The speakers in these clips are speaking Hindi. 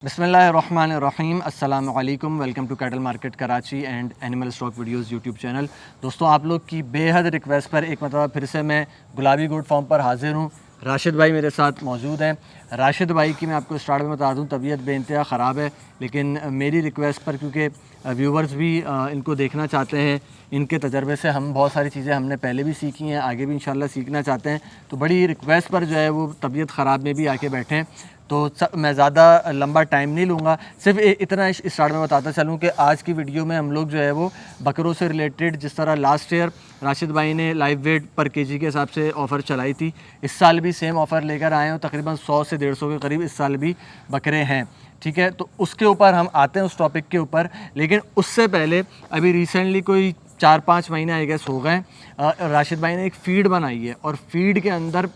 बिस्मिल्लाहिर्रहमानिर्रहीम अस्सलामु अलैकुम। Welcome to cattle market Karachi and animal stock videos YouTube channel. दोस्तों, आप लोग की बेहद रिक्वेस्ट पर एक मरतबा फिर से मैं गुलाबी गोट फार्म पर हाजिर हूँ। राशिद भाई मेरे साथ मौजूद हैं। राशिद भाई की मैं आपको स्टार्ट में बता दूँ, तबीयत बेइंतहा ख़राब है, लेकिन मेरी रिक्वेस्ट पर, क्योंकि व्यूवर्स भी इनको देखना चाहते हैं, इनके तजर्बे से हम बहुत सारी चीज़ें हमने पहले भी सीखी हैं, आगे भी इंशाल्लाह सीखना चाहते हैं, तो बड़ी रिक्वेस्ट पर जो है वो तबीयत ख़राब में भी आके बैठे हैं। तो मैं ज़्यादा लंबा टाइम नहीं लूँगा, सिर्फ इतना स्टार्ट में बताता चलूँ कि आज की वीडियो में हम लोग जो है वो बकरों से रिलेटेड, जिस तरह लास्ट ईयर राशिद भाई ने लाइव वेट पर केजी के हिसाब से ऑफ़र चलाई थी, इस साल भी सेम ऑफ़र लेकर आए हैं। तकरीबन 100 से 150 के करीब इस साल भी बकरे हैं। ठीक है, तो उसके ऊपर हम आते हैं, उस टॉपिक के ऊपर। लेकिन उससे पहले अभी रिसेंटली कोई 4-5 महीने आई गेस हो गए, राशिद भाई ने एक फ़ीड बनाई है, और फीड के अंदर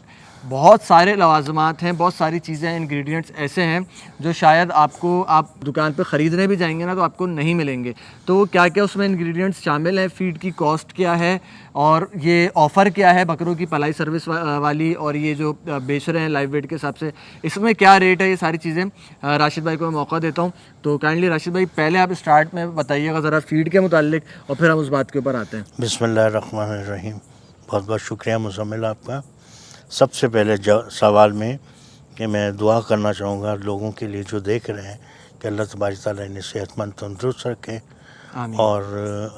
बहुत सारे लवाजमात हैं, बहुत सारी चीज़ें हैं, इंग्रेडिएंट्स ऐसे हैं जो शायद आप दुकान पे ख़रीदने भी जाएंगे ना तो आपको नहीं मिलेंगे। तो क्या क्या उसमें इंग्रेडिएंट्स शामिल हैं, फ़ीड की कॉस्ट क्या है, और ये ऑफ़र क्या है बकरों की पलाई सर्विस वाली, और ये जो बेच रहे हैं लाइव वेट के हिसाब से, इसमें क्या रेट है, ये सारी चीज़ें राशिद भाई को मैं मौका देता हूँ। तो काइंडली राशिद भाई पहले आप स्टार्ट में बताइएगा ज़रा फ़ीड के मुतालिक, और फिर हम उस बात के ऊपर आते हैं। बिस्मिल्लाहिर्रहमानिर्रहीम। बहुत बहुत शुक्रिया मुज़म्मिल आपका। सबसे पहले सवाल में कि मैं दुआ करना चाहूँगा लोगों के लिए जो देख रहे हैं कि अल्लाह तबारक तआला इन्हें सेहतमंद तंदुरुस्त रखे और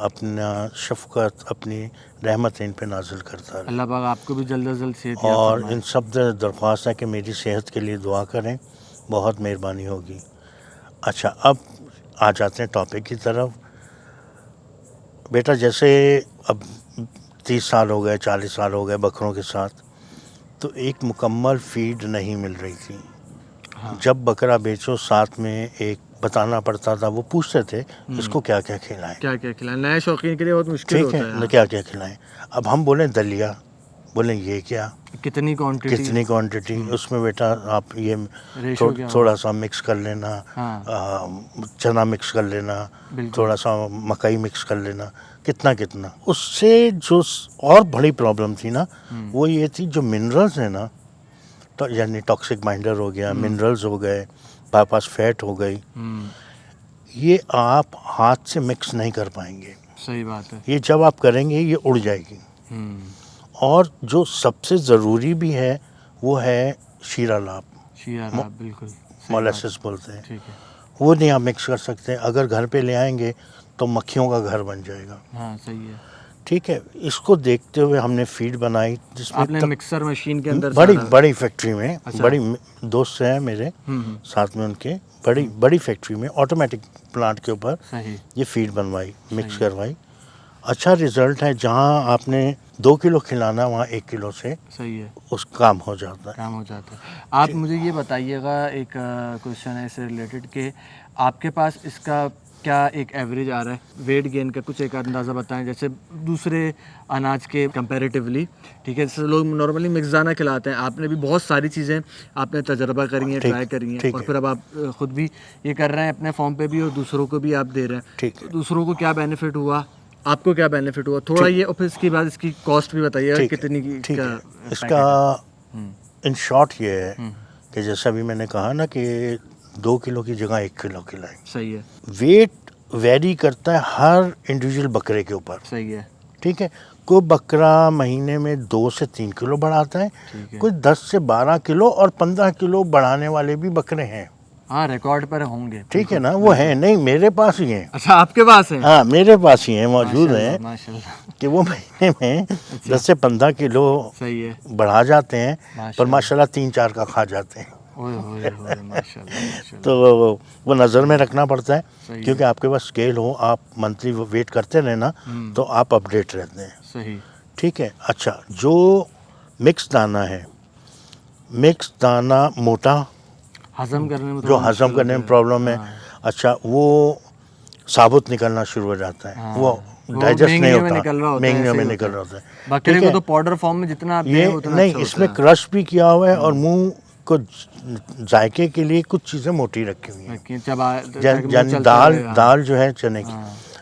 अपना शफ़क़त, अपनी रहमत इन पे नाजिल करता रहे। अल्लाह पाक आपको भी जल्द से जल्द सेहत और इन सब दरख्वास्त है कि मेरी सेहत के लिए दुआ करें, बहुत मेहरबानी होगी। अच्छा, अब आ जाते हैं टॉपिक की तरफ। बेटा, जैसे अब 30 साल हो गए, 40 साल हो गए बकरों के साथ, तो एक मुकम्मल फ़ीड नहीं मिल रही थी। हाँ। जब बकरा बेचो साथ में एक बताना पड़ता था, वो पूछते थे इसको क्या क्या खिलाएं, क्या क्या खिलाएं। नए शौकीन के लिए बहुत मुश्किल होता है। ठीक है, क्या क्या खिलाएं। अब हम बोलें दलिया, बोलें ये क्या, कितनी क्वांटिटी, उसमें बेटा आप ये थोड़ा सा मिक्स कर लेना। हाँ। चना मिक्स कर लेना, थोड़ा सा मकई मिक्स कर लेना, कितना। उससे जो और बड़ी प्रॉब्लम थी ना, वो ये थी जो मिनरल्स हैं ना, तो यानी टॉक्सिक बाइंडर हो गया, मिनरल्स हो गए, बाईपास फैट हो गई, ये आप हाथ से मिक्स नहीं कर पाएंगे। सही बात है। ये जब आप करेंगे ये उड़ जाएगी। और जो सबसे ज़रूरी भी है वो है शीरा लाभ, बिल्कुल मोलेसिस बोलते हैं। ठीक है, वो नहीं आप मिक्स कर सकते। अगर घर पे ले आएंगे तो मक्खियों का घर बन जाएगा। हाँ, सही है। ठीक है, इसको देखते हुए हमने फीड बनाई, जिसमें आपने मिक्सर मशीन के अंदर बड़ी फैक्ट्री में, अच्छा। बड़ी दोस्त हैं मेरे साथ में, उनके बड़ी फैक्ट्री में ऑटोमेटिक प्लांट के ऊपर ये फीड बनवाई, मिक्स करवाई। अच्छा रिज़ल्ट है। जहाँ आपने 2 किलो खिलाना, वहाँ 1 किलो से सही है, उस काम हो जाता है। आप मुझे ये बताइएगा, एक क्वेश्चन है इससे रिलेटेड, कि आपके पास इसका क्या एक एवरेज आ रहा है वेट गेन का, कुछ एक अंदाज़ा बताएं, जैसे दूसरे अनाज के कंपैरेटिवली। ठीक है, जैसे लोग नॉर्मली मिक्स दाना खिलाते हैं, आपने भी बहुत सारी चीज़ें आपने तजर्बा करी हैं, ट्राई करी हैं, और फिर अब आप ख़ुद भी ये कर रहे हैं अपने फॉर्म पे भी, और दूसरों को भी आप दे रहे हैं। ठीक है, दूसरों को क्या बेनिफिट हुआ, आपको क्या बेनिफिट हुआ, थोड़ा ये, और फिर इसके बाद इसकी कॉस्ट भी बताइएगा कितनी की। ठीक है, इसका इन शॉर्ट ये है कि जैसा अभी मैंने कहा ना कि 2 किलो की जगह 1 किलो खिलाएं। सही है। वेट वेरी करता है हर इंडिविजुअल बकरे के ऊपर। सही है। ठीक है, कोई बकरा महीने में 2 से 3 किलो बढ़ाता है, कोई 10 से 12 किलो और 15 किलो बढ़ाने वाले भी बकरे हैं। हाँ, रिकॉर्ड पर होंगे। ठीक है ना, वो है नहीं, मेरे पास ही है। अच्छा, आपके पास है? हाँ, मेरे पास ही है, मौजूद है, माशाल्लाह, कि वो महीने में 10 से 15 किलो सही है बढ़ा जाते हैं, पर माशाल्लाह 3-4 का खा जाते हैं। माशाल्लाह। तो वो नज़र में रखना पड़ता है, क्योंकि आपके पास स्केल हो, आप मंथली वेट करते रहे ना, तो आप अपडेट रहते हैं। सही। ठीक है। अच्छा, जो मिक्स दाना है, मिक्स दाना मोटा, हजम करने में जो हजम करने में प्रॉब्लम है, अच्छा वो साबुत निकलना शुरू हो जाता है। वो डाइजेस्ट नहीं होता, महंगे में निकल रहा होता है। बकरे को तो पाउडर फॉर्म में जितना आप दें उतना नहीं, इसमें क्रश भी किया हुआ है, और मुंह को जायके के लिए कुछ चीज़ें मोटी रखी हुई हैं। दाल जो है चने की,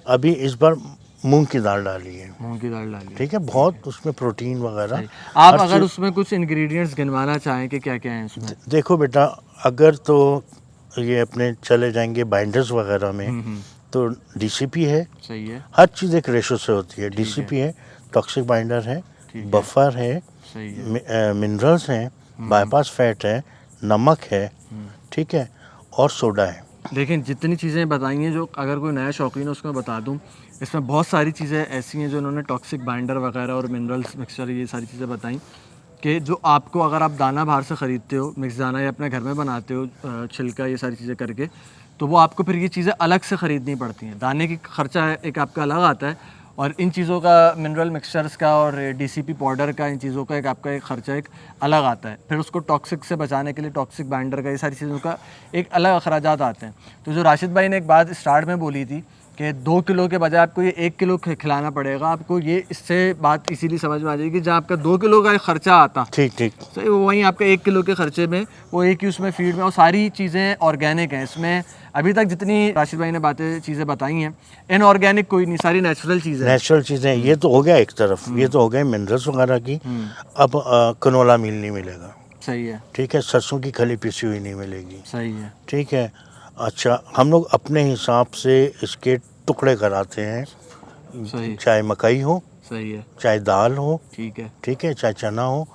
अभी इस बार मूंग की दाल डाली है। ठीक है, बहुत उसमें प्रोटीन वगैरह। आप अगर उसमें कुछ इंग्रेडिएंट्स गिनवाना चाहें कि क्या क्या है उसमें? देखो बेटा, अगर तो ये अपने चले जाएंगे बाइंडर्स वगैरह में, तो डीसीपी है, सही है, हर चीज़ एक रेशो से होती है। डीसीपी है, टॉक्सिक बाइंडर है, ठीक है, बफर है, सही है, मिनरल्स हैं, बाईपास फैट है, नमक है, ठीक है, और सोडा है। लेकिन जितनी चीज़ें बताई हैं, जो अगर कोई नया शौकीन है उसको मैं बता दूं, इसमें बहुत सारी चीज़ें ऐसी हैं जो उन्होंने टॉक्सिक बाइंडर वगैरह और मिनरल्स मिक्सचर ये सारी चीज़ें बताई कि जो आपको अगर आप दाना बाहर से ख़रीदते हो मिक्स दाना या अपने घर में बनाते हो छिलका ये सारी चीज़ें करके, तो वो आपको फिर ये चीज़ें अलग से ख़रीदनी पड़ती हैं। दाने की खर्चा एक आपका अलग आता है, और इन चीज़ों का मिनरल मिक्सचर्स का और डीसीपी पाउडर का, इन चीज़ों का एक आपका एक ख़र्चा एक अलग आता है। फिर उसको टॉक्सिक से बचाने के लिए टॉक्सिक बाइंडर का, ये सारी चीज़ों का एक अलग अखराजात आते हैं। तो जो राशिद भाई ने एक बात स्टार्ट में बोली थी कि 2 किलो के बजाय आपको ये 1 किलो खिलाना पड़ेगा, आपको ये इससे बात इसीलिए समझ में आ जाएगी जहाँ आपका 2 किलो का खर्चा आता, ठीक ठीक, सही, वो वहीं आपका 1 किलो के खर्चे में वो एक ही उसमें फीड में, और सारी चीज़ें ऑर्गेनिक हैं इसमें। अभी तक जितनी राशिद भाई ने चीज़ें बताई हैं, इनऑर्गेनिक कोई नहीं, सारी नेचुरल चीज़ें हैं। नेचुरल चीज़ें। ये तो हो गया एक तरफ, ये तो हो गए मिनरल्स वगैरह की। अब कनोला मील नहीं मिलेगा, सही है, ठीक है, सरसों की खली पिसी हुई नहीं मिलेगी, सही है, ठीक है। अच्छा, हम लोग अपने हिसाब से इसके टुकड़े कराते हैं, सही, चाहे मकई हो, सही है, चाहे दाल हो, ठीक है, ठीक है, चाहे चना हो,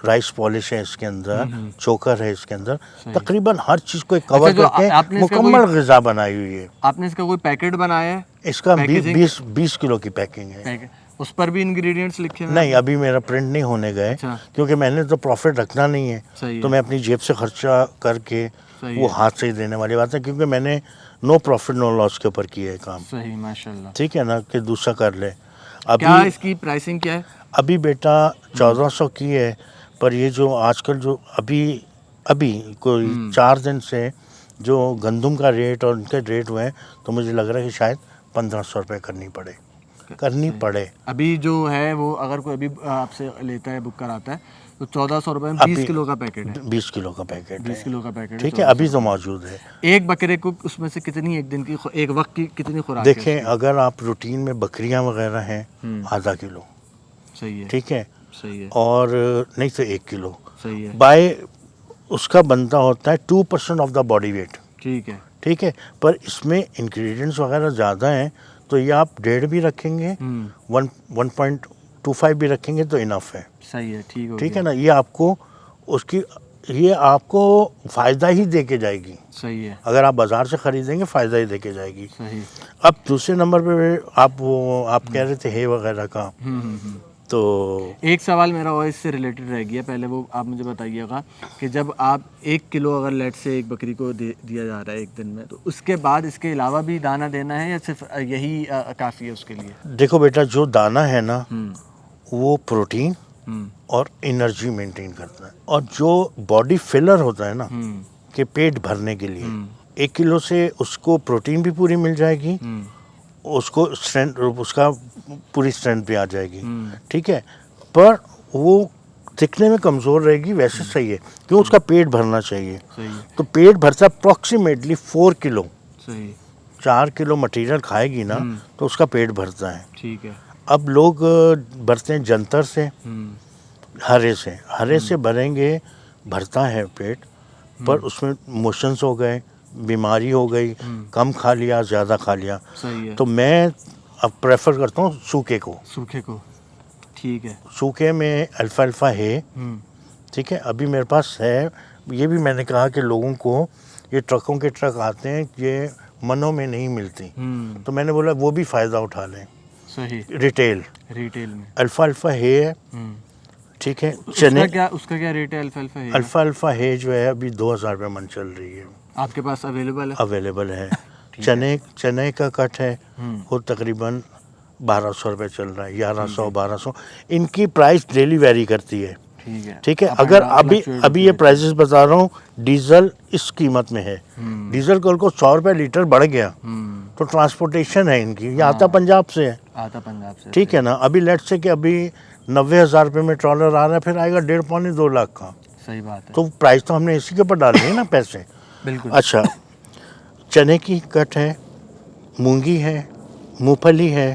राइस पॉलिश है इसके अंदर, चोकर है इसके अंदर, तकरीबन हर चीज़ को कवर अच्छा, जो करके आपने इसका मुकम्मल ग़िज़ा बनाई हुई है। आपने इसका कोई पैकेट बनाया है? इसका पैकेजिंग? 20 किलो की पैकिंग है। पैकेट, उस पर भी इंग्रेडिएंट्स लिखे हुए हैं? नहीं, अभी मेरा प्रिंट नहीं होने गए, अच्छा। क्योंकि मैंने तो प्रॉफिट रखना नहीं है, सही तो है, मैं अपनी जेब से खर्चा करके सही वो है, हाथ से ही देने वाली बात है, क्योंकि मैंने नो प्रॉफिट नो लॉस के ऊपर किया है काम, सही, माशाल्लाह। ठीक है ना, कि दूसरा कर ले। क्या अभी इसकी प्राइसिंग क्या है? अभी बेटा 1400 की है, पर ये जो आजकल जो अभी कोई 4 दिन से जो गंदम का रेट और उनके रेट हुए हैं, तो मुझे लग रहा है कि शायद 1500 रुपये करनी पड़े। अभी जो है वो अगर कोई अभी आपसे लेता है, बुक कराता है, तो 1400 रुपये में 20 किलो का पैकेट है। 20 किलो का पैकेट 20 है, किलो का पैकेट ठीक है, अभी तो मौजूद है। एक बकरे को उसमें से कितनी एक दिन की एक वक्त की कितनी खुराक देखें, है? अगर आप रूटीन में बकरियां वगैरह हैं, आधा किलो, सही है, ठीक है, सही है, और नहीं तो 1 किलो सही है, बाय उसका बनता होता है 2% ऑफ द बॉडी वेट, ठीक है, ठीक है। पर इसमें इंग्रेडिएंट्स वगैरह ज़्यादा हैं, तो ये आप 1.5 भी रखेंगे, 1.25 भी रखेंगे तो इनफ है, सही है, ठीक है ना। ये आपको फ़ायदा ही दे के जाएगी, सही है, अगर आप बाज़ार से ख़रीदेंगे फ़ायदा ही दे के जाएगी। सही। अब दूसरे नंबर पे आप कह रहे थे हे वगैरह का, तो एक सवाल मेरा और इससे रिलेटेड रह गया, पहले वो आप मुझे बताइएगा कि जब आप 1 किलो अगर लेट से एक बकरी को दिया जा रहा है एक दिन में, तो उसके बाद इसके अलावा भी दाना देना है या सिर्फ यही काफ़ी है उसके लिए? देखो बेटा, जो दाना है ना वो प्रोटीन और एनर्जी मेंटेन करता है, और जो बॉडी फिलर होता है ना कि पेट भरने के लिए, 1 किलो से उसको प्रोटीन भी पूरी मिल जाएगी, उसको स्ट्रेंथ, उसका पूरी स्ट्रेंथ भी आ जाएगी, ठीक है, पर वो दिखने में कमज़ोर रहेगी, वैसे सही है, क्यों, उसका पेट भरना चाहिए। सही है, तो पेट भरता अप्रॉक्सीमेटली 4 किलो, सही, 4 किलो मटेरियल खाएगी ना तो उसका पेट भरता है। ठीक है, अब लोग भरते हैं जंतर से, हरे से भरेंगे, भरता है पेट, पर उसमें मोशंस हो गए, बीमारी हो गई, कम खा लिया, ज़्यादा खा लिया, सही है। तो मैं अब प्रेफर करता हूँ सूखे को, ठीक है, सूखे में अल्फा है, ठीक है। अभी मेरे पास है, ये भी मैंने कहा कि लोगों को ये ट्रकों के ट्रक आते हैं, ये मनों में नहीं मिलती, तो मैंने बोला वो भी फ़ायदा उठा लें, सही, रिटेल में अल्फा है, ठीक है। चने उसका क्या रेट है? अल्फा है जो है अभी 2000 रुपये मन चल रही है, आपके पास अवेलेबल है। चने का कट है, वो तकरीबन 1200 रुपये चल रहा है, 1100 1200, इनकी प्राइस डेली वेरी करती है, ठीक है। अगर अभी ये प्राइसेस बता रहा हूँ, डीजल इस कीमत में है, डीजल कल को 100 रुपये लीटर बढ़ गया, तो ट्रांसपोर्टेशन है इनकी, ये आता पंजाब से है, ठीक है ना। अभी लेट से कि अभी 90,000 रुपये में ट्रॉलर आ रहा है, फिर आएगा 1.5-2 लाख का, सही बात है। तो प्राइस तो हमने इसी के ऊपर डाले हैं ना पैसे, बिल्कुल। अच्छा, चने की कट है, मूंगी है, मूंगफली है,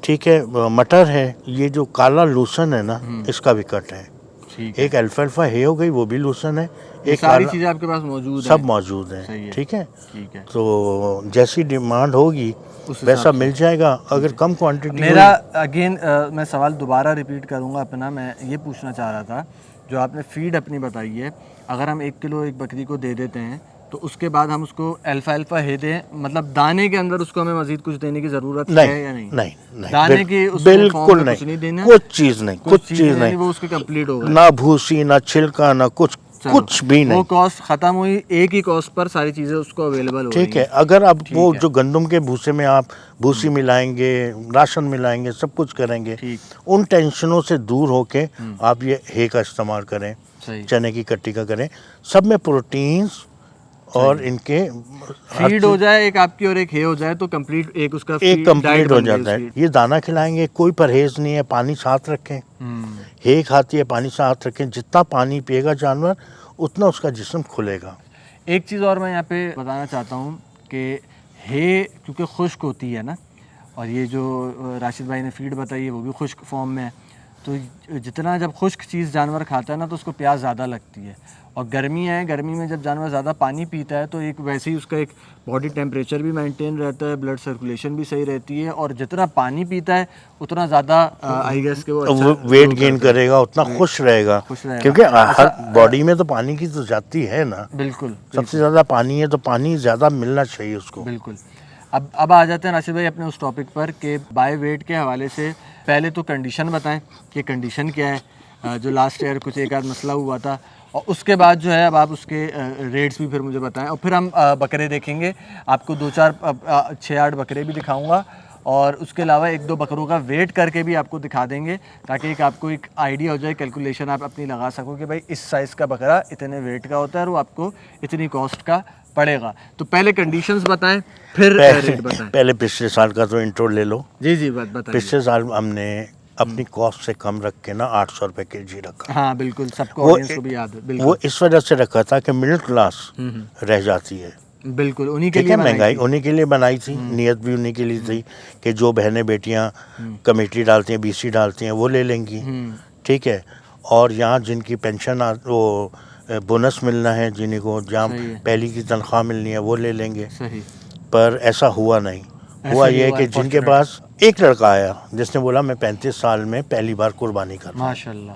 ठीक है, मटर है, ये जो काला लूसन है ना, इसका भी कट है, ठीक है। एक अल्फाल्फा हे हो गई, वो भी लूसन है, ये एक सारी काला- चीज़ें आपके पास मौजूद सब हैं। मौजूद सही है। हैं। ठीक है, ठीक है। तो जैसी डिमांड होगी उस वैसा हिसाब से। मिल जाएगा। अगर कम क्वांटिटी मेरा अगेन मैं सवाल दोबारा रिपीट करूंगा अपना। मैं ये पूछना चाह रहा था, जो आपने फीड अपनी बताई है, अगर हम 1 किलो एक बकरी को दे देते हैं तो उसके बाद हम उसको अल्फाल्फा हे दें, मतलब दाने के अंदर उसको हमें मजीद कुछ देने की ज़रूरत है नहीं, या नहीं? नहीं, नहीं, दाने की उस बिल्कुल फॉर्म में नहीं, कुछ नहीं देना, कुछ चीज़ नहीं, कुछ चीज़ चीज़ें नहीं, वो उसके कंप्लीट हो गए। ना भूसी, ना छिलका, ना कुछ, चलो, कुछ भी वो नहीं। कॉस्ट खत्म हुई, एक ही कॉस्ट पर सारी चीज़ें उसको अवेलेबल हो ठीक रही है, अगर आप वो है। जो गंदम के भूसे में आप भूसी मिलाएंगे, राशन मिलाएंगे, सब कुछ करेंगे, ठीक। उन टेंशनों से दूर होके आप ये हे का इस्तेमाल करें, सही। चने की कट्टी का करें, सब में प्रोटीन्स और इनके हर फीड हो जाए एक आपकी और एक हे हो जाए तो कंप्लीट एक उसका एक feed- कंप्लीट diet हो बन गई जाता है। उसकी। ये दाना खिलाएंगे, कोई परहेज नहीं है, पानी साथ रखें, हे खाती है, पानी साथ रखें, जितना पानी पिएगा जानवर उतना उसका जिस्म खुलेगा। एक चीज़ और मैं यहाँ पे बताना चाहता हूँ कि हे क्योंकि खुश्क होती है ना, और ये जो राशिद भाई ने फीड बताई है वो भी खुश्क फॉर्म में है, तो जितना जब खुश्क चीज़ जानवर खाता है ना तो उसको प्यास ज़्यादा लगती है। और गर्मी है, गर्मी में जब जानवर ज़्यादा पानी पीता है तो एक वैसे ही उसका एक बॉडी टेम्परेचर भी मेंटेन रहता है, ब्लड सर्कुलेशन भी सही रहती है, और जितना पानी पीता है उतना ज़्यादा आई गेस के वो अच्छा वेट ग्रो गेन करता है। करेगा, उतना खुश रहेगा, खुश रहेगा। क्योंकि हर बॉडी में तो पानी की तो जाती है ना, बिल्कुल सबसे ज़्यादा पानी है, तो पानी ज़्यादा मिलना चाहिए उसको। बिल्कुल। अब आ जाते हैं राशिद भाई अपने उस टॉपिक पर कि बाय वेट के हवाले से पहले तो कंडीशन बताएं कि कंडीशन क्या है, जो लास्ट ईयर कुछ एक आध मसला हुआ था, और उसके बाद जो है अब आप उसके रेट्स भी फिर मुझे बताएं, और फिर हम बकरे देखेंगे, आपको 2-4 6-8 बकरे भी दिखाऊंगा, और उसके अलावा 1-2 बकरों का वेट करके भी आपको दिखा देंगे, ताकि एक आपको एक आइडिया हो जाए, कैलकुलेशन आप अपनी लगा सको कि भाई इस साइज़ का बकरा इतने वेट का होता है और वो आपको इतनी कॉस्ट का पड़ेगा। तो पहले कंडीशंस बताएं, फिर रेट बताएं। पहले पिछले साल का तो इंट्रो ले लो। जी जी बताइए। पिछले साल हमने अपनी कॉस्ट से कम रख के ना 800 रुपये के जी रखा। हाँ बिल्कुल, सबको वो ऑडियंस को भी याद है। बिल्कुल वो इस वजह से रखा था कि मिडिल क्लास रह जाती है। बिल्कुल उन्हीं के ठीक लिए है, बनाई महंगाई थी। उन्हीं के लिए बनाई थी, नियत भी उन्हीं के लिए थी कि जो बहनें बेटियां कमेटी डालती हैं, बीसी डालती हैं, वो ले लेंगी। ठीक है, और यहाँ जिनकी पेंशन वो बोनस मिलना है, जिनको जहाँ सही है। पहली की तनख्वाह मिलनी है, वो ले लेंगे। सही। पर ऐसा हुआ नहीं। ऐसा हुआ नहीं ये हुआ, कि जिनके unfortunate। पास एक लड़का आया जिसने बोला मैं 35 साल में पहली बार कुर्बानी कर रहा हूं। माशाल्लाह।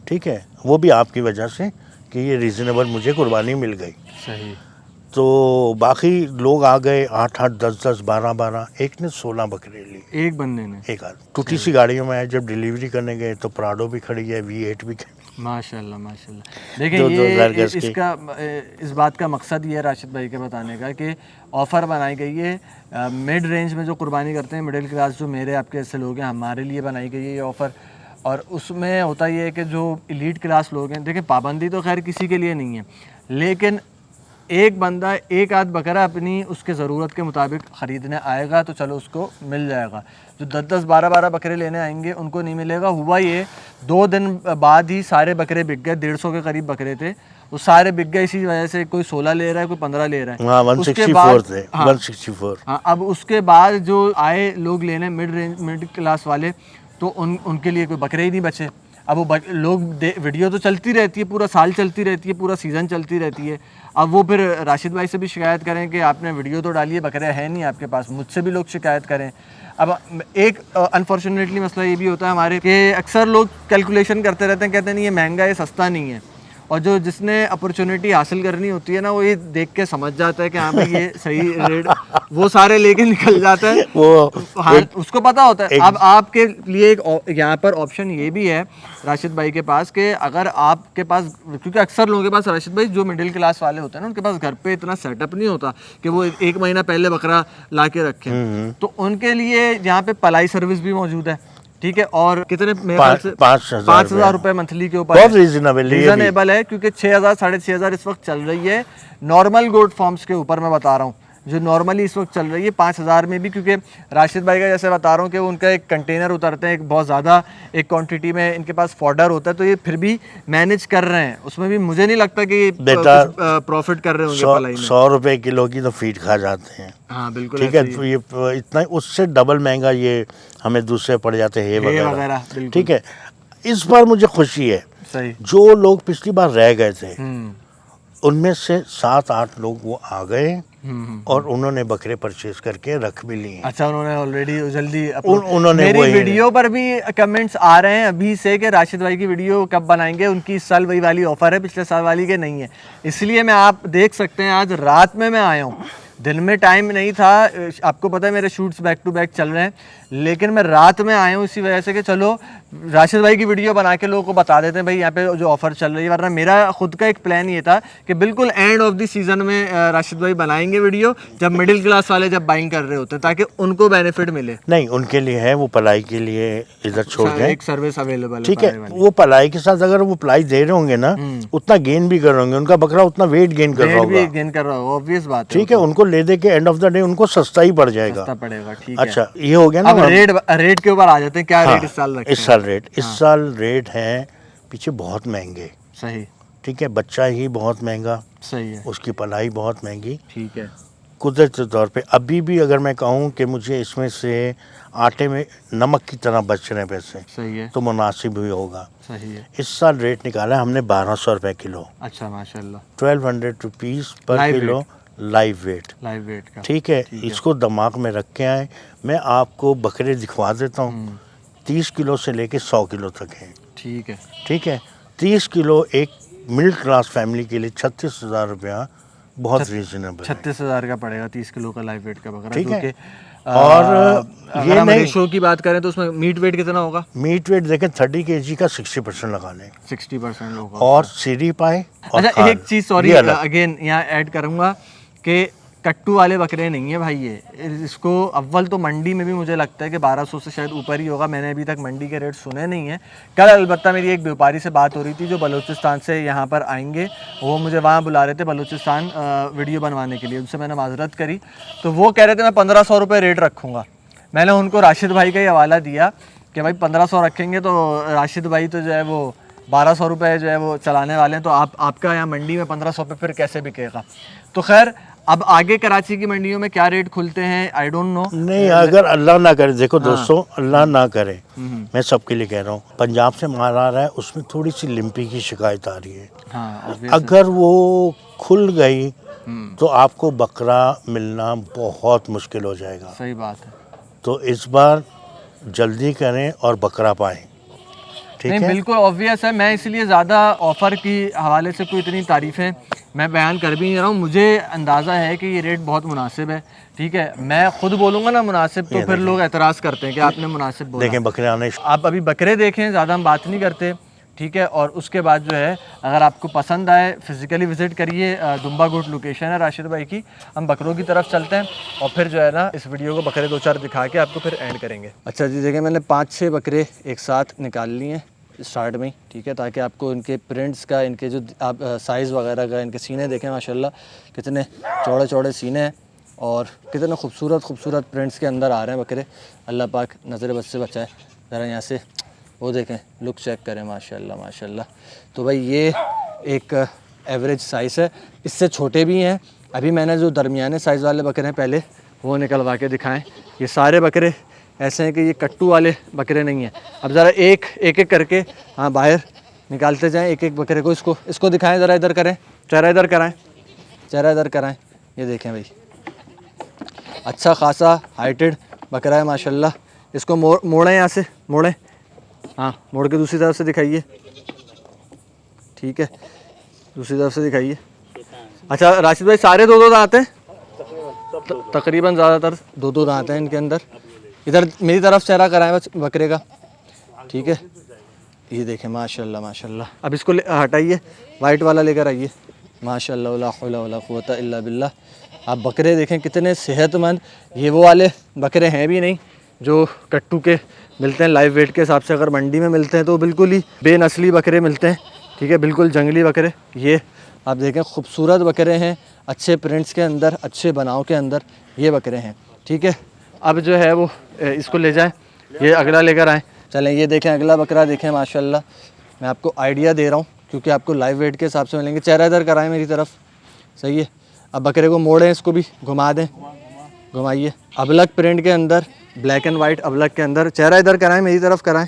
ठीक है, वो भी आपकी वजह से कि ये रीज़नेबल मुझे कुर्बानी मिल गई। सही। तो बाकी लोग आ गए 8-8, 10-10, 12-12, एक ने 16 बकरे लिए, एक बंदे ने। एक आध टूटी सी गाड़ियों में आए। जब डिलीवरी करने गए तो प्राडो भी खड़ी है, V8 भी खड़ी। माशाल्लाह माशाल्लाह। देखिए दो हजार ये गज की। इसका इस बात का मकसद ये है राशिद भाई के बताने का कि ऑफ़र बनाई गई है मिड रेंज में जो कुर्बानी करते हैं, मिडिल क्लास जो मेरे आपके ऐसे लोग हैं, हमारे लिए बनाई गई है ये ऑफ़र। और उसमें होता ये है कि जो एलीट क्लास लोग हैं, देखिए पाबंदी तो खैर किसी के लिए नहीं है, लेकिन एक बंदा एक आध बकरा अपनी उसके ज़रूरत के मुताबिक ख़रीदने आएगा तो चलो उसको मिल जाएगा। जो 10-10, 12-12 बकरे लेने आएंगे उनको नहीं मिलेगा। हुआ ये 2 दिन बाद ही सारे बकरे बिक गए, 150 के करीब बकरे थे, वो सारे बिक गए। इसी वजह से कोई 16 ले रहा है, कोई 15 ले रहा है। हाँ, उसके 164 बाद थे, हाँ, 164। हाँ, अब उसके बाद जो आए लोग लेने मिड रेंज मिड क्लास वाले, तो उनके लिए कोई बकरे ही नहीं बचे। अब वो वीडियो तो चलती रहती है, पूरा साल चलती रहती है, पूरा सीज़न चलती रहती है। अब वो फिर राशिद भाई से भी शिकायत करें कि आपने वीडियो तो डाली है, बकरे हैं नहीं आपके पास, मुझसे भी लोग शिकायत करें। अब एक अनफॉर्चुनेटली मसला ये भी होता है हमारे कि अक्सर लोग कैलकुलेशन करते रहते हैं, कहते हैं नहीं ये महंगा है, सस्ता नहीं है, और जो जिसने अपॉर्चुनिटी हासिल करनी होती है ना, वो ये देख के समझ जाता है कि हाँ भाई ये सही रेट, वो सारे लेके निकल जाता है। वो हाँ, उसको पता होता है। अब आपके लिए एक यहाँ पर ऑप्शन ये भी है राशिद भाई के पास कि अगर आपके पास, क्योंकि अक्सर लोगों के पास राशिद भाई जो मिडिल क्लास वाले होते हैं ना, उनके पास घर पे इतना सेटअप नहीं होता कि वो 1 महीना पहले बकरा ला के रखें, तो उनके लिए यहाँ पे पलाई सर्विस भी मौजूद है। ठीक है, और कितने 5,000 रुपये मंथली के ऊपर बहुत रीजनेबल है, क्योंकि 6,000 6,500 इस वक्त चल रही है नॉर्मल गोट फॉर्म्स के ऊपर। मैं बता रहा हूँ जो नॉर्मली इस वक्त चल रही है 5,000 में भी, क्योंकि राशिद भाई का जैसे बता रहा हूँ कि उनका एक कंटेनर उतरते हैं, एक बहुत ज़्यादा एक क्वांटिटी में इनके पास फॉडर होता है, तो ये फिर भी मैनेज कर रहे हैं। उसमें भी मुझे नहीं लगता कि प्रॉफिट कर रहे होंगे पलाई में। 100 रुपए किलो की तो फीड खा जाते हैं। हाँ बिल्कुल, ठीक है, तो ये इतना उससे डबल महंगा ये हमें दूसरे पड़ जाते हैं, हे वगैरह। ठीक है, इस बार मुझे खुशी है सही। जो लोग पिछली बार रह गए थे हम्म उनमें से 7-8 लोग वो आ गए और उन्होंने बकरे परचेज करके रख भी लिए। अच्छा, उन्होंने ऑलरेडी जल्दी उन्होंने मेरी वही- वीडियो पर भी कमेंट्स आ रहे हैं अभी से कि राशिद भाई की वीडियो कब बनाएंगे, उनकी इस साल वही वाली ऑफर है, पिछले साल वाली के नहीं है। इसलिए मैं, आप देख सकते हैं आज रात में मैं आया हूँ, दिन में टाइम नहीं था, आपको पता है मेरे शूट्स बैक टू बैक चल रहे हैं, लेकिन मैं रात में आया हूँ इसी वजह से कि चलो राशिद भाई की वीडियो बना के लोगों को बता देते हैं भाई यहाँ पे जो ऑफर चल रही है। वरना मेरा खुद का एक प्लान ये था कि बिल्कुल एंड ऑफ द सीजन में राशिद भाई बनाएंगे वीडियो, जब मिडिल क्लास वाले जब बाइंग कर रहे होते हैं, ताकि उनको बेनिफिट मिले। नहीं, उनके लिए है, वो पलाई के लिए इधर छोड़ दें, एक सर्विस अवेलेबल है, ठीक है। वो पलाई के साथ अगर वो पलाई दे रहे होंगे ना, उतना गेन भी कर रहे होंगे, उनका बकरा उतना वेट गेन कर रहा रेट भी होगा, गेन कर रहा होगा, ऑब्वियस बात है। ठीक है। उनको ले दे के एंड ऑफ द डे उनको सस्ता ही पड़ जाएगा, सस्ता पड़ेगा, ठीक है। अच्छा, ये हो गया ना। अब रेट के ऊपर आ जाते हैं, क्या रेट इस साल रखे हैं? इस साल रेट है पीछे बहुत महंगे, सही, ठीक है। बच्चा ही बहुत महंगा, सही है, उसकी पलाई बहुत महंगी, ठीक है। कुदरती तौर पे अभी भी अगर मैं कहूँ कि मुझे इसमें से आटे में नमक की तरह बच रहे हैं पैसे, सही है, तो मुनासिब भी होगा। सही है। इस साल रेट निकाला है हमने 1200 रुपये किलो, अच्छा, माशाल्लाह, 1200 रुपीज़ पर Live kilo live wait, live wait का, ठीक है। इसको दिमाग में रख के आए। मैं आपको बकरे दिखवा देता हूँ, 30 किलो से लेके 100 किलो तक हैं, ठीक है, ठीक है। 30 किलो एक मिडिल क्लास फैमिली के लिए 36,000 रुपया बहुत रीजनेबल है, 36,000 का पड़ेगा 30 किलो का लाइव वेट का बकरा, ठीक है। क्योंकि और अगर ये हम नहीं, रेशो की बात करें तो उसमें मीट वेट कितना होगा? मीट वेट देखें 30 kg का 60% लगा लें 60% होगा। और सीरी पाए और अच्छा, खाल, एक चीज़ सॉरी ये अलग। अगेन यहाँ ऐड करूँगा कि कट्टू वाले बकरे नहीं है भाई ये, इसको अव्वल तो मंडी में भी मुझे लगता है कि 1200 से शायद ऊपर ही होगा, मैंने अभी तक मंडी के रेट सुने नहीं है। कल अलबत्ता मेरी एक व्यापारी से बात हो रही थी जो बलूचिस्तान से यहाँ पर आएंगे, वो मुझे वहाँ बुला रहे थे बलूचिस्तान वीडियो बनवाने के लिए, उनसे मैंने माजरत करी, तो वो कह रहे थे मैं 1500 रुपये रेट रखूँगा। मैंने उनको राशिद भाई का ही हवाला दिया कि भाई 1500 रखेंगे तो राशिद भाई तो जो है वो 1200 रुपये जो है वो चलाने वाले हैं, तो आपका यहाँ मंडी में 1500 पे फिर कैसे बिकेगा? तो खैर अब आगे कराची की मंडियों में क्या रेट खुलते हैं आई डोंट नो। नहीं, अगर अल्लाह ना करे, देखो दोस्तों, अल्लाह ना करे, मैं सबके लिए कह रहा हूँ, पंजाब से माल आ रहा है, उसमें थोड़ी सी लिम्पी की शिकायत आ रही है। हाँ, अगर वो खुल गई तो आपको बकरा मिलना बहुत मुश्किल हो जाएगा। सही बात है। तो इस बार जल्दी करें और बकरा पाएं, ठीक नहीं, है। बिल्कुल ऑब्वियस है, मैं इसलिए ज़्यादा ऑफ़र की हवाले से कोई इतनी तारीफ़ें मैं बयान कर भी नहीं रहा हूँ, मुझे अंदाज़ा है कि ये रेट बहुत मुनासिब है, ठीक है। मैं खुद बोलूँगा ना मुनासिब तो फिर लोग एतराज़ करते हैं कि आपने मुनासिब बोला। देखें बकरे आने, आप अभी बकरे देखें, ज़्यादा हम बात नहीं करते, ठीक है। और उसके बाद जो है अगर आपको पसंद आए फिज़िकली विज़िट करिए, दुम्बा गुड लोकेशन है राशिद भाई की। हम बकरों की तरफ चलते हैं और फिर जो है ना इस वीडियो को बकरे 2-4 दिखा के आपको फिर एंड करेंगे। अच्छा जी, देखिए मैंने 5-6 बकरे एक साथ निकाल लिए हैं स्टार्ट में, ठीक है, ताकि आपको इनके प्रिंट्स का, इनके जो आप साइज़ वगैरह का, इनके सीने देखें माशाल्लाह कितने चौड़े चौड़े सीने हैं और कितने खूबसूरत प्रिंट्स के अंदर आ रहे हैं बकरे। अल्लाह पाक नज़र बद से बचाए। ज़रा यहाँ से वो देखें, लुक चेक करें, माशाल्लाह माशाल्लाह। तो भाई ये एक एवरेज साइज़ है, इससे छोटे भी हैं। अभी मैंने जो दरमियाने साइज़ वाले बकरे हैं पहले वो निकलवा के दिखाएं। ये सारे बकरे ऐसे हैं कि ये कट्टू वाले बकरे नहीं हैं। अब ज़रा एक एक करके हाँ बाहर निकालते जाएं एक एक बकरे को। इसको दिखाएं, ज़रा इधर करें, चेहरा इधर कराएं, चेहरा इधर कराएं। ये देखें भाई, अच्छा खासा हाइटेड बकरा है माशाल्लाह। इसको मोड़ें, यहाँ से मोड़ें, हाँ मोड़ के दूसरी तरफ से दिखाइए, ठीक है, दूसरी तरफ से दिखाइए। अच्छा राशिद भाई, सारे 2-2 दांत हैं तकरीबन, ज़्यादातर 2-2 दांत हैं इनके अंदर। इधर मेरी तरफ चेहरा कराएं बस बकरे का, ठीक है। ये देखें माशाल्लाह माशाल्लाह। अब इसको हटाइए, वाइट वाला लेकर आइए, माशाल्लाह ला हौला वला कुव्वता इल्ला बिल्लाह। आप बकरे देखें कितने सेहतमंद। ये वो वाले बकरे हैं भी नहीं जो कट्टू के मिलते हैं लाइव वेट के हिसाब से। अगर मंडी में मिलते हैं तो बिल्कुल ही बेनस्ली बकरे मिलते हैं, ठीक है, बिल्कुल जंगली बकरे। ये आप देखें खूबसूरत बकरे हैं, अच्छे प्रिंट्स के अंदर, अच्छे बनाव के अंदर ये बकरे हैं, ठीक है। अब जो है वो इसको ले जाएं, ये अगला लेकर आएँ। चलें, ये देखें अगला बकरा देखें माशाल्लाह। मैं आपको आइडिया दे रहा हूँ क्योंकि आपको लाइव वेट के हिसाब से मिलेंगे। चेहरा इधर कराएं मेरी तरफ, सही है। अब बकरे को मोड़ें, इसको भी घुमा दें, घुमाइए। अबलग प्रिंट के अंदर, ब्लैक एंड वाइट अबलग के अंदर, चेहरा इधर कराएं, मेरी तरफ कराएं,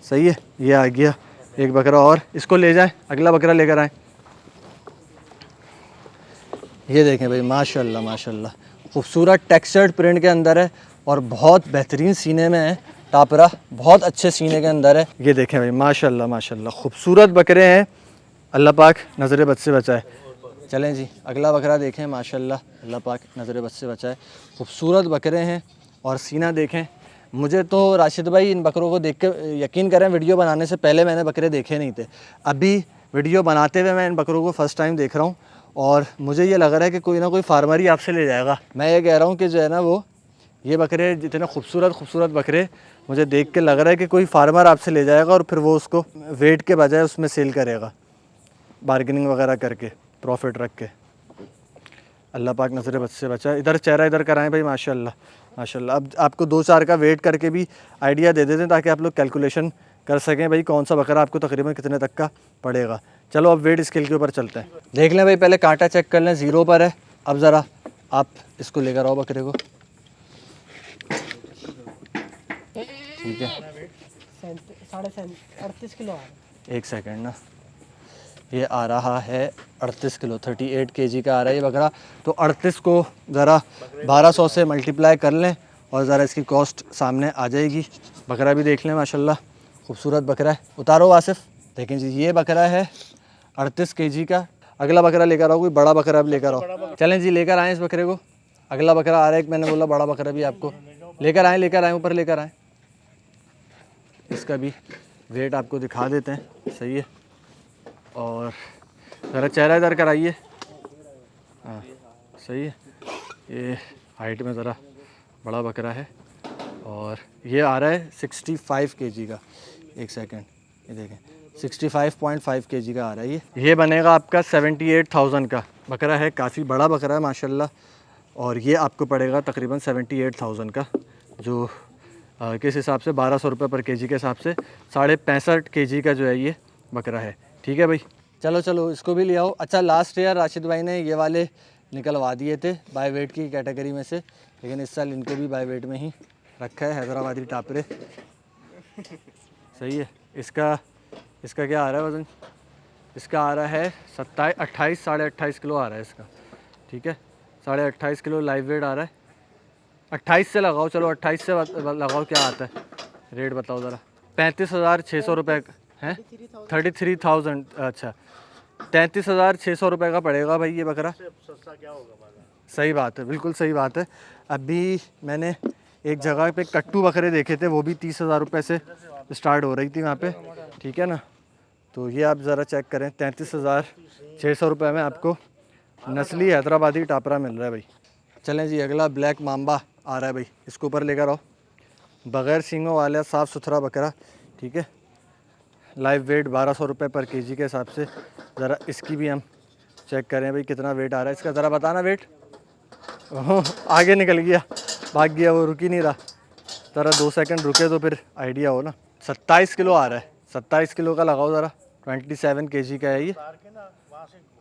सही है। ये आ गया एक बकरा और, इसको ले जाएं, अगला बकरा लेकर आएँ। ये देखें भाई, माशाल्लाह माशाल्लाह, खूबसूरत टेक्सचर्ड प्रिंट के अंदर है और बहुत बेहतरीन सीने में है, टापरा बहुत अच्छे सीने के अंदर है। ये देखें भाई, माशाल्लाह माशाल्लाह, खूबसूरत बकरे हैं, अल्लाह पाक नज़र बद से बचाए। चलें जी, अगला बकरा देखें, माशाल्लाह अल्लाह पाक नज़र बद से बचाए। खूबसूरत बकरे हैं और सीना देखें। मुझे तो राशिद भाई इन बकरों को देख के, यकीन करें वीडियो बनाने से पहले मैंने बकरे देखे नहीं थे, अभी वीडियो बनाते हुए मैं इन बकरों को फ़र्स्ट टाइम देख रहा हूँ और मुझे ये लग रहा है कि कोई ना कोई फार्मर ही आपसे ले जाएगा। मैं ये कह रहा हूँ कि जो है ना वो ये बकरे जितने खूबसूरत बकरे मुझे देख के लग रहा है कि कोई फार्मर आपसे ले जाएगा और फिर वो उसको वेट के बजाय उसमें सेल करेगा, बार्गेनिंग वगैरह करके प्रॉफिट रख के। अल्लाह पाक नज़र बद से बचाए। इधर चेहरा इधर कराएं भाई, माशाल्लाह माशाल्लाह। अब आपको 2-4 का वेट करके भी आइडिया दे देते हैं ताकि आप लोग कैलकुलेशन कर सकें भाई कौन सा बकरा आपको तकरीबन कितने तक का पड़ेगा। चलो अब वेट स्केल के ऊपर चलते हैं। देख लें भाई, पहले कांटा चेक कर लें, 0 पर है। अब ज़रा आप इसको लेकर आओ बकरे को, ठीक है। 38 किलो आ रहा है। एक सेकंड ना, ये आ रहा है 38 किलो, 38 केजी का आ रहा है ये बकरा। तो 38 को ज़रा 1200 से मल्टीप्लाई कर लें और ज़रा इसकी कॉस्ट सामने आ जाएगी। बकरा भी देख लें, माशाल्लाह खूबसूरत बकरा है। उतारो वासिफ, देखें जी, ये बकरा है 38 केजी का। अगला बकरा लेकर आओ, कोई बड़ा बकरा भी लेकर आओ। चलें जी, लेकर आएँ इस बकरे को। अगला बकरा आ रहा है एक, मैंने बोला बड़ा बकरा भी आपको लेकर आएँ, ऊपर लेकर आएँ। इसका भी वेट आपको दिखा देते हैं, सही है। और ज़रा चेहरा इधर कराइए, हाँ सही है। ये हाइट में ज़रा बड़ा बकरा है और ये आ रहा है 65 केजी का। एक सेकंड, ये देखें 65.5 केजी का आ रहा है ये बनेगा आपका 78,000 का बकरा है। काफ़ी बड़ा बकरा है माशाल्लाह और ये आपको पड़ेगा तकरीबन 78,000 का, जो किस हिसाब से 1200 रुपये पर केजी के हिसाब से 65.5 केजी का जो है ये बकरा है। ठीक है भाई, चलो इसको भी ले आओ। अच्छा, लास्ट ईयर राशिद भाई ने ये वाले निकलवा दिए थे बाय वेट की कैटेगरी में से, लेकिन इस साल इनको भी बाय वेट में ही रखा है। हैदराबादी टापरे, सही है। इसका क्या आ रहा है वज़न? इसका आ रहा है 28 साढ़े 28 किलो आ रहा है इसका, ठीक है। 28.5 किलो लाइव वेट आ रहा है। 28 से लगाओ, चलो 28 से लगाओ, क्या आता है रेट बताओ ज़रा। 35,600 रुपये हैं, 33,000, अच्छा 33,600 रुपये का पड़ेगा भाई ये बकरा। सस्ता क्या होगा? सही बात है, बिल्कुल सही बात है। अभी मैंने एक जगह पे कट्टू बकरे देखे थे, वो भी 30,000 रुपये से स्टार्ट हो रही थी वहाँ पे, ठीक है ना। तो ये आप ज़रा चेक करें, 33,600 रुपये में आपको नस्ली हैदराबादी टापरा मिल रहा है भाई। चलें जी, अगला ब्लैक माम्बा आ रहा है भाई, इसको ऊपर लेकर आओ। बग़ैर सींगों वाला साफ़ सुथरा बकरा, ठीक है। लाइव वेट 1200 रुपये पर केजी के हिसाब से। ज़रा इसकी भी हम चेक करें भाई कितना वेट आ रहा है इसका, ज़रा बताना वेट। आगे निकल गया, भाग गया, वो रुक ही नहीं रहा। ज़रा 2 सेकंड रुके तो फिर आइडिया हो ना। 27 किलो आ रहा है, 27 किलो का लगाओ ज़रा, 27 केजी का है ये।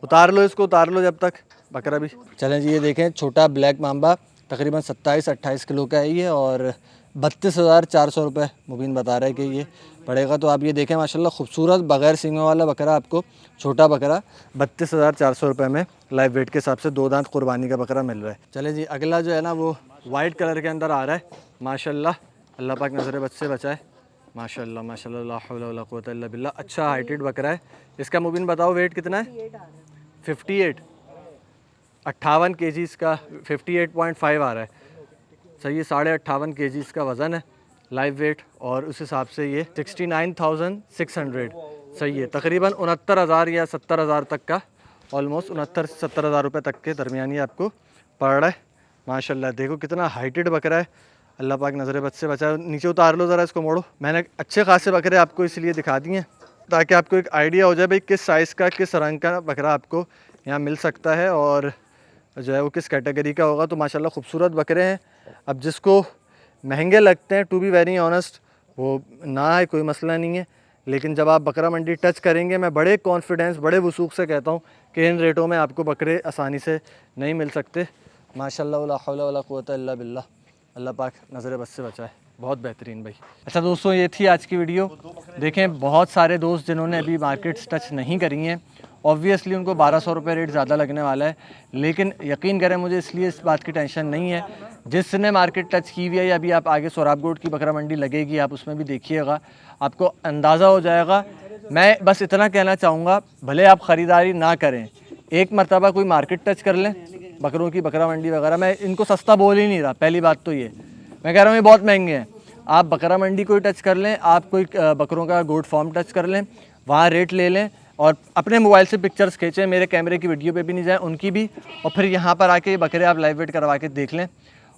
उतार लो इसको, उतार लो जब तक बकरा भी। चलें जी, ये देखें छोटा ब्लैक माम्बा तकरीबन 27-28 किलो का है ये और 32,400 रुपये मुबीन बता रहा है कि ये पड़ेगा। तो आप ये देखें माशाल्लाह खूबसूरत बग़ैर सींगों वाला बकरा, आपको छोटा बकरा 32,400 रुपये में लाइव वेट के हिसाब से 2 दांत कुर्बानी का बकरा मिल रहा है। चले जी, अगला जो है ना वो वाइट कलर के अंदर आ रहा है माशाल्लाह, अल्लाह पाक नज़र बद से बचाए। माशाल्लाह माशाल्लाह, ला हौला वला कुव्वता इल्ला बिल्लाह। अच्छा हाइटेड बकरा है। इसका मुबीन बताओ वेट कितना है? 58, 58 केजी इसका, 58.5 आ रहा है, सही है। 58.5 केजी इसका वज़न है लाइव वेट और उस हिसाब से ये 69,600, सही है। तकरीबन 69,000 या 70,000 तक का, ऑलमोस्ट 69-70,000 रुपये तक के दरमियानी आपको पड़ रहा है माशाल्लाह। देखो कितना हाइटेड बकरा है, अल्लाह पाक नज़र बद से बचाए। नीचे उतार लो ज़रा, इसको मोड़ो। मैंने अच्छे खासे बकरे आपको इसलिए दिखा दिए ताकि आपको एक आइडिया हो जाए भाई किस साइज़ का, किस रंग का बकरा आपको यहाँ मिल सकता है और जो है वो किस कैटेगरी का होगा। तो माशाल्लाह खूबसूरत बकरे हैं। अब जिसको महंगे लगते हैं, टू बी वेरी ऑनेस्ट, वो ना है, कोई मसला नहीं है, लेकिन जब आप बकरा मंडी टच करेंगे, मैं बड़े कॉन्फिडेंस, बड़े वसूख से कहता हूँ कि इन रेटों में आपको बकरे आसानी से नहीं मिल सकते। माशाल्लाह ला हौला वला कुव्वता इल्ला बिल्लाह, अल्लाह पाक नज़र बद से बचाए। बहुत बेहतरीन भाई। अच्छा दोस्तों, ये थी आज की वीडियो। देखें, बहुत सारे दोस्त जिन्होंने अभी मार्केट्स टच नहीं करी हैं, ऑब्वियसली उनको 1200 रुपये रेट ज़्यादा लगने वाला है, लेकिन यकीन करें मुझे इसलिए इस बात की टेंशन नहीं है। जिसने मार्केट टच की हुई है, या अभी आप आगे सोराबगोट की बकरा मंडी लगेगी, आप उसमें भी देखिएगा, आपको अंदाज़ा हो जाएगा। मैं बस इतना कहना चाहूँगा, भले आप ख़रीदारी ना करें, एक मरतबा कोई मार्केट टच कर लें बकरों की, बकरा मंडी वगैरह। मैं इनको सस्ता बोल ही नहीं रहा, पहली बात तो ये मैं कह रहा हूँ ये बहुत महंगे हैं। आप बकरा मंडी कोई टच कर लें, आप कोई बकरों का गोट फार्म टच कर लें, वहाँ रेट ले लें और अपने मोबाइल से पिक्चर्स खींचें, मेरे कैमरे की वीडियो पे भी नहीं जाए, उनकी भी, और फिर यहाँ पर आके ये बकरे आप लाइव वेट करवा के देख लें।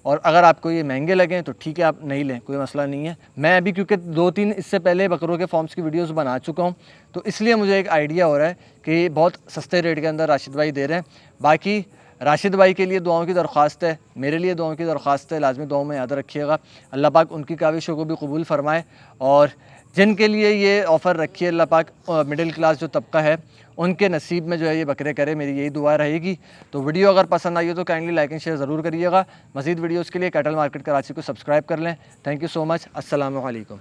और अगर आपको ये महंगे लगें तो ठीक है, आप नहीं लें, कोई मसला नहीं है। मैं अभी क्योंकि 2-3 इससे पहले बकरों के फॉर्म्स की वीडियोस बना चुका हूँ, तो इसलिए मुझे एक आइडिया हो रहा है कि बहुत सस्ते रेट के अंदर राशिद भाई दे रहे हैं। बाकी राशिद भाई के लिए दुआओं की दरख्वास्त है, मेरे लिए दुआओं की दरख्वास्त है, लाजमी दुआओं में याद रखिएगा। अल्लाह पाक उनकी काविशों को भी कबूल फ़रमाए, और जिनके लिए ये ऑफ़र रखी है अल्लाह पाक, मिडिल क्लास जो तबका है, उनके नसीब में जो है ये बकरे करे, मेरी यही दुआ रहेगी। तो वीडियो अगर पसंद आई हो तो काइंडली लाइक एंड शेयर ज़रूर करिएगा। मज़ीद वीडियोज़ के लिए कैटल मार्केट कराची को सब्सक्राइब कर लें। Thank you so much. अस्सलामु अलैकुम।